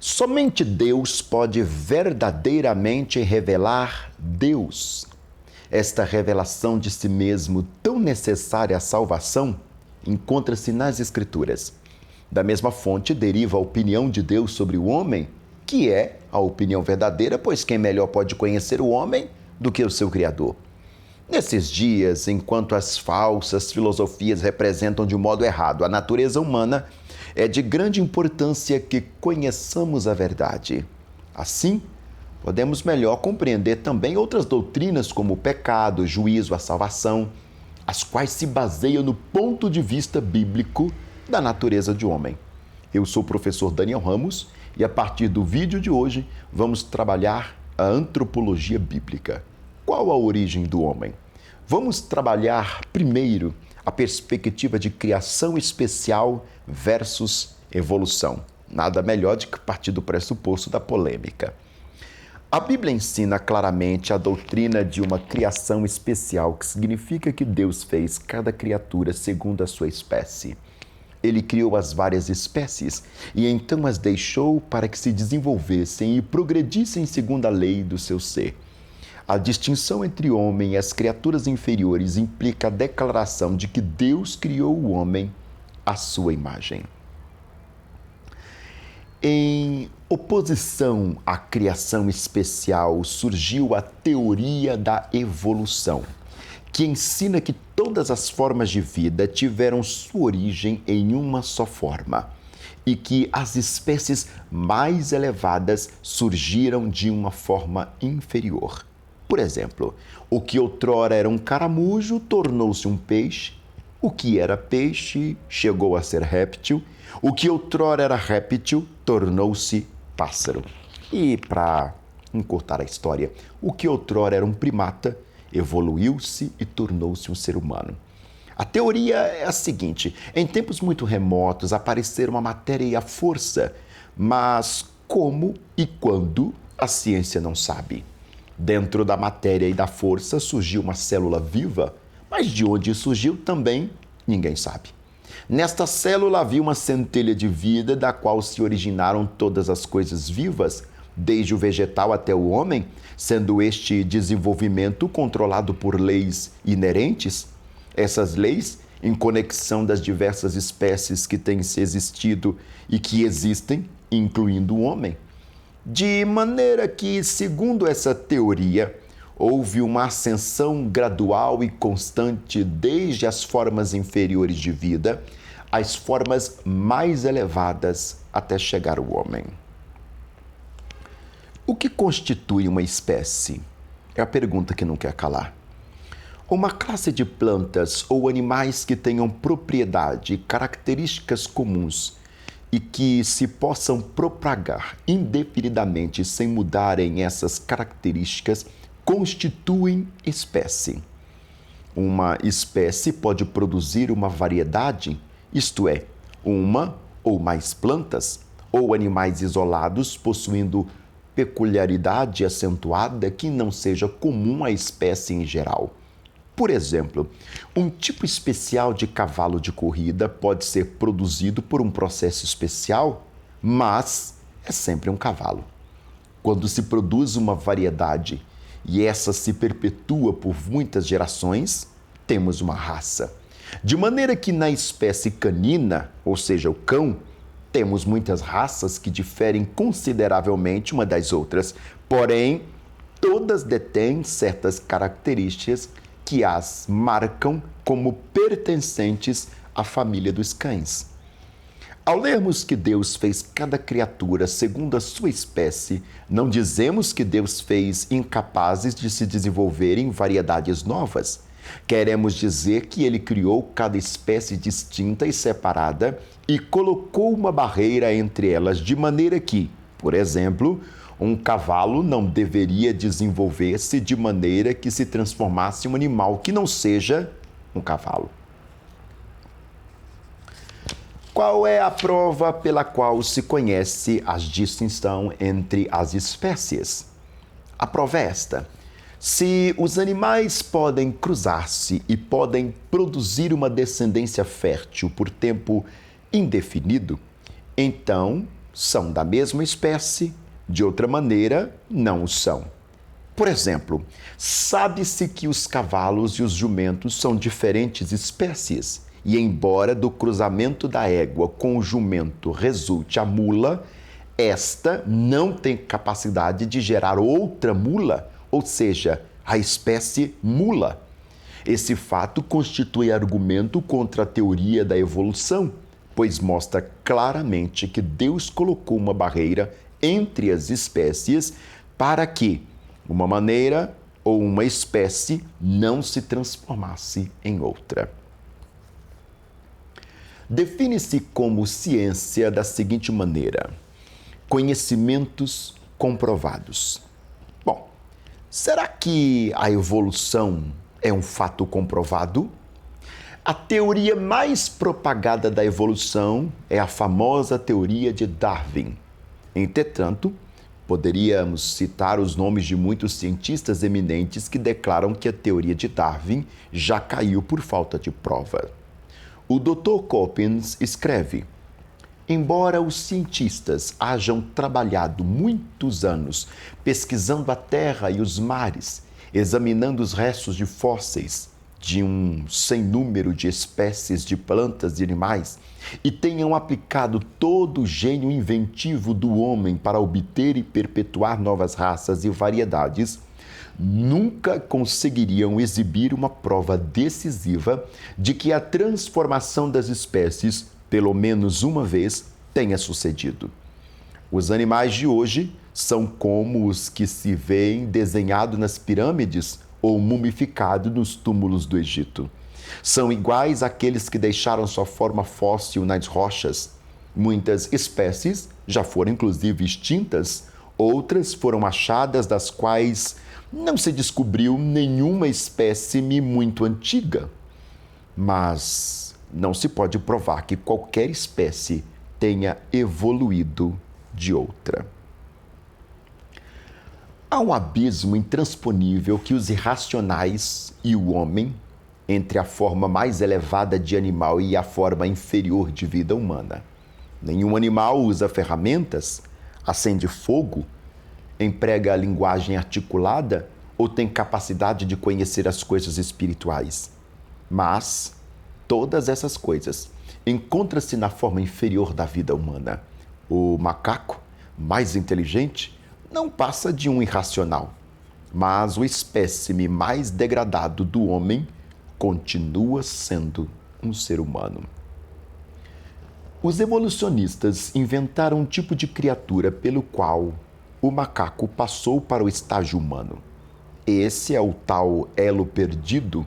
Somente Deus pode verdadeiramente revelar Deus. Esta revelação de si mesmo, tão necessária à salvação, encontra-se nas Escrituras. Da mesma fonte deriva a opinião de Deus sobre o homem, que é a opinião verdadeira, pois quem melhor pode conhecer o homem do que o seu Criador? Nesses dias, enquanto as falsas filosofias representam de um modo errado a natureza humana, é de grande importância que conheçamos a verdade. Assim, podemos melhor compreender também outras doutrinas como o pecado, o juízo, a salvação, as quais se baseiam no ponto de vista bíblico da natureza do homem. Eu sou o professor Daniel Ramos e a partir do vídeo de hoje vamos trabalhar a antropologia bíblica. Qual a origem do homem? Vamos trabalhar primeiro a perspectiva de criação especial versus evolução. Nada melhor do que partir do pressuposto da polêmica. A Bíblia ensina claramente a doutrina de uma criação especial, que significa que Deus fez cada criatura segundo a sua espécie. Ele criou as várias espécies e então as deixou para que se desenvolvessem e progredissem segundo a lei do seu ser. A distinção entre o homem e as criaturas inferiores implica a declaração de que Deus criou o homem à sua imagem. Em oposição à criação especial, surgiu a teoria da evolução, que ensina que todas as formas de vida tiveram sua origem em uma só forma e que as espécies mais elevadas surgiram de uma forma inferior. Por exemplo, o que outrora era um caramujo tornou-se um peixe, o que era peixe chegou a ser réptil, o que outrora era réptil tornou-se pássaro. E, para encurtar a história, o que outrora era um primata evoluiu-se e tornou-se um ser humano. A teoria é a seguinte: em tempos muito remotos apareceram a matéria e a força, mas como e quando a ciência não sabe. Dentro da matéria e da força surgiu uma célula viva, mas de onde surgiu também ninguém sabe. Nesta célula havia uma centelha de vida da qual se originaram todas as coisas vivas, desde o vegetal até o homem, sendo este desenvolvimento controlado por leis inerentes. Essas leis, em conexão das diversas espécies que têm existido e que existem, incluindo o homem. De maneira que, segundo essa teoria, houve uma ascensão gradual e constante desde as formas inferiores de vida às formas mais elevadas até chegar ao homem. O que constitui uma espécie? É a pergunta que não quer calar. Uma classe de plantas ou animais que tenham propriedade e características comuns e que se possam propagar indefinidamente sem mudarem essas características, constituem espécie. Uma espécie pode produzir uma variedade, isto é, uma ou mais plantas, ou animais isolados possuindo peculiaridade acentuada que não seja comum à espécie em geral. Por exemplo, um tipo especial de cavalo de corrida pode ser produzido por um processo especial, mas é sempre um cavalo. Quando se produz uma variedade e essa se perpetua por muitas gerações, temos uma raça. De maneira que na espécie canina, ou seja, o cão, temos muitas raças que diferem consideravelmente uma das outras, porém, todas detêm certas características que as marcam como pertencentes à família dos cães. Ao lermos que Deus fez cada criatura segundo a sua espécie, não dizemos que Deus fez incapazes de se desenvolver em variedades novas. Queremos dizer que Ele criou cada espécie distinta e separada e colocou uma barreira entre elas, de maneira que, por exemplo, um cavalo não deveria desenvolver-se de maneira que se transformasse em um animal que não seja um cavalo. Qual é a prova pela qual se conhece a distinção entre as espécies? A prova é esta: se os animais podem cruzar-se e podem produzir uma descendência fértil por tempo indefinido, então são da mesma espécie, de outra maneira, não o são. Por exemplo, sabe-se que os cavalos e os jumentos são diferentes espécies, e embora do cruzamento da égua com o jumento resulte a mula, esta não tem capacidade de gerar outra mula, ou seja, a espécie mula. Esse fato constitui argumento contra a teoria da evolução, pois mostra claramente que Deus colocou uma barreira entre as espécies para que uma maneira ou uma espécie não se transformasse em outra. Define-se como ciência da seguinte maneira: conhecimentos comprovados. Bom, será que a evolução é um fato comprovado? A teoria mais propagada da evolução é a famosa teoria de Darwin. Entretanto, poderíamos citar os nomes de muitos cientistas eminentes que declaram que a teoria de Darwin já caiu por falta de prova. O Dr. Coppens escreve: embora os cientistas hajam trabalhado muitos anos pesquisando a Terra e os mares, examinando os restos de fósseis de um sem número de espécies de plantas e animais, e tenham aplicado todo o gênio inventivo do homem para obter e perpetuar novas raças e variedades, nunca conseguiriam exibir uma prova decisiva de que a transformação das espécies, pelo menos uma vez, tenha sucedido. Os animais de hoje são como os que se veem desenhados nas pirâmides ou mumificados nos túmulos do Egito. São iguais àqueles que deixaram sua forma fóssil nas rochas. Muitas espécies já foram inclusive extintas, outras foram achadas das quais não se descobriu nenhuma espécime muito antiga. Mas não se pode provar que qualquer espécie tenha evoluído de outra. Há um abismo intransponível que os irracionais e o homem, entre a forma mais elevada de animal e a forma inferior de vida humana. Nenhum animal usa ferramentas, acende fogo, emprega a linguagem articulada ou tem capacidade de conhecer as coisas espirituais. Mas todas essas coisas encontram-se na forma inferior da vida humana. O macaco, mais inteligente, não passa de um irracional, mas o espécime mais degradado do homem continua sendo um ser humano. Os evolucionistas inventaram um tipo de criatura pelo qual o macaco passou para o estágio humano. Esse é o tal elo perdido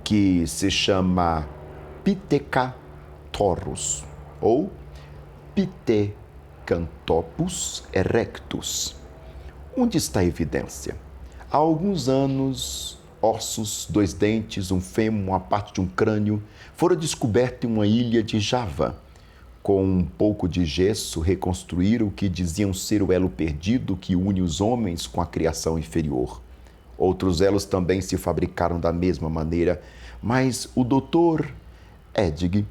que se chama Pithecanthropus ou Pithecanthropus erectus. Onde está a evidência? Há alguns anos, ossos, 2 dentes, um fêmur, uma parte de um crânio foram descobertos em uma ilha de Java. Com um pouco de gesso, reconstruíram o que diziam ser o elo perdido que une os homens com a criação inferior. Outros elos também se fabricaram da mesma maneira, mas o Dr. Edig,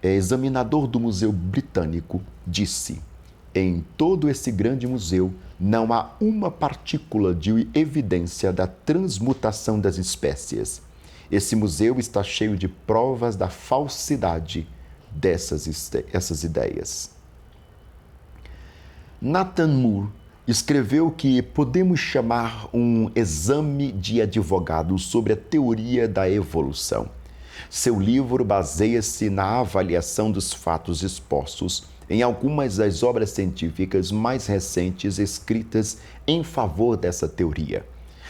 examinador do Museu Britânico, disse: em todo esse grande museu não há uma partícula de evidência da transmutação das espécies. Esse museu está cheio de provas da falsidade dessas ideias. Nathan Moore escreveu que podemos chamar um exame de advogado sobre a teoria da evolução. Seu livro baseia-se na avaliação dos fatos expostos em algumas das obras científicas mais recentes escritas em favor dessa teoria.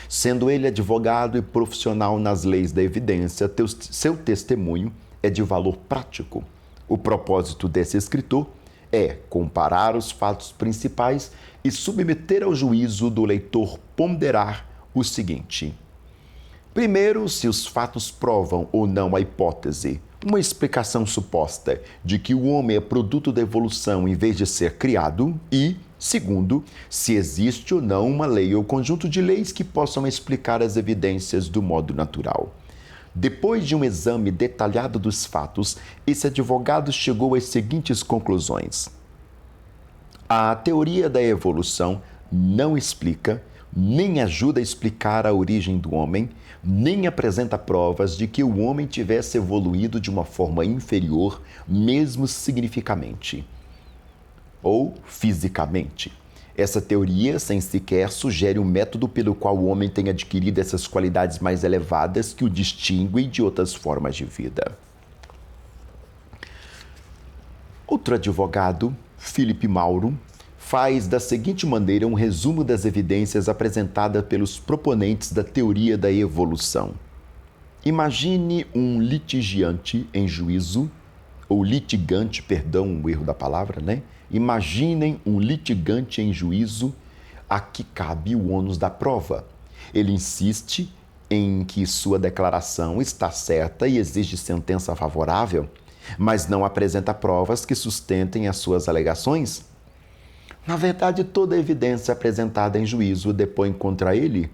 Sendo ele advogado e profissional nas leis da evidência, seu testemunho é de valor prático. O propósito desse escritor é comparar os fatos principais e submeter ao juízo do leitor ponderar o seguinte: primeiro, se os fatos provam ou não a hipótese, uma explicação suposta de que o homem é produto da evolução em vez de ser criado, e, segundo, se existe ou não uma lei ou conjunto de leis que possam explicar as evidências do modo natural. Depois de um exame detalhado dos fatos, esse advogado chegou às seguintes conclusões. A teoria da evolução não explica, nem ajuda a explicar a origem do homem, nem apresenta provas de que o homem tivesse evoluído de uma forma inferior, mesmo significativamente ou fisicamente. Essa teoria, sem sequer, sugere um método pelo qual o homem tem adquirido essas qualidades mais elevadas que o distinguem de outras formas de vida. Outro advogado, Philip Mauro, faz da seguinte maneira um resumo das evidências apresentadas pelos proponentes da teoria da evolução. Imagine um litigiante em juízo, ou litigante, perdão, o erro da palavra, né? Imaginem um litigante em juízo a que cabe o ônus da prova. Ele insiste em que sua declaração está certa e exige sentença favorável, mas não apresenta provas que sustentem as suas alegações. Na verdade, toda a evidência apresentada em juízo depõe contra ele.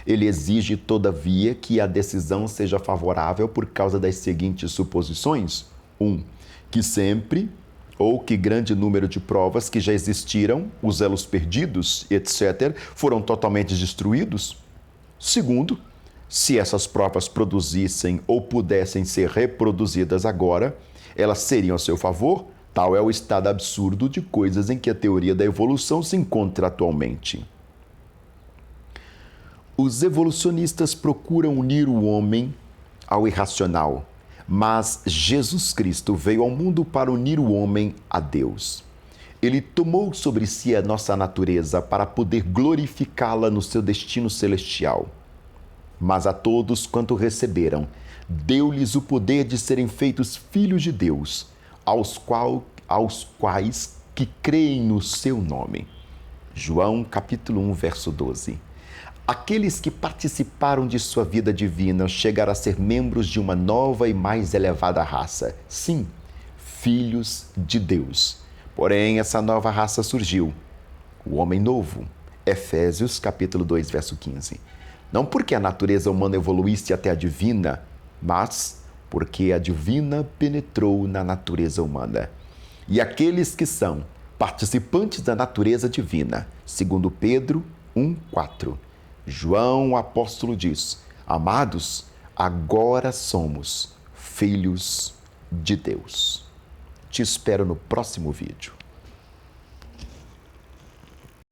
Ele exige, todavia, que a decisão seja favorável por causa das seguintes suposições. 1. Que sempre, ou que grande número de provas que já existiram, os elos perdidos, etc., foram totalmente destruídos. 2. Se essas provas produzissem ou pudessem ser reproduzidas agora, elas seriam a seu favor. Tal é o estado absurdo de coisas em que a teoria da evolução se encontra atualmente. Os evolucionistas procuram unir o homem ao irracional, mas Jesus Cristo veio ao mundo para unir o homem a Deus. Ele tomou sobre si a nossa natureza para poder glorificá-la no seu destino celestial. Mas a todos quanto receberam, deu-lhes o poder de serem feitos filhos de Deus, aos quais que creem no seu nome. João capítulo 1, verso 12. Aqueles que participaram de sua vida divina chegaram a ser membros de uma nova e mais elevada raça. Sim, filhos de Deus. Porém, essa nova raça surgiu, o homem novo. Efésios capítulo 2, verso 15. Não porque a natureza humana evoluísse até a divina, mas porque a divina penetrou na natureza humana. E aqueles que são participantes da natureza divina, segundo Pedro 1:4. João, o apóstolo, diz: amados, agora somos filhos de Deus. Te espero no próximo vídeo.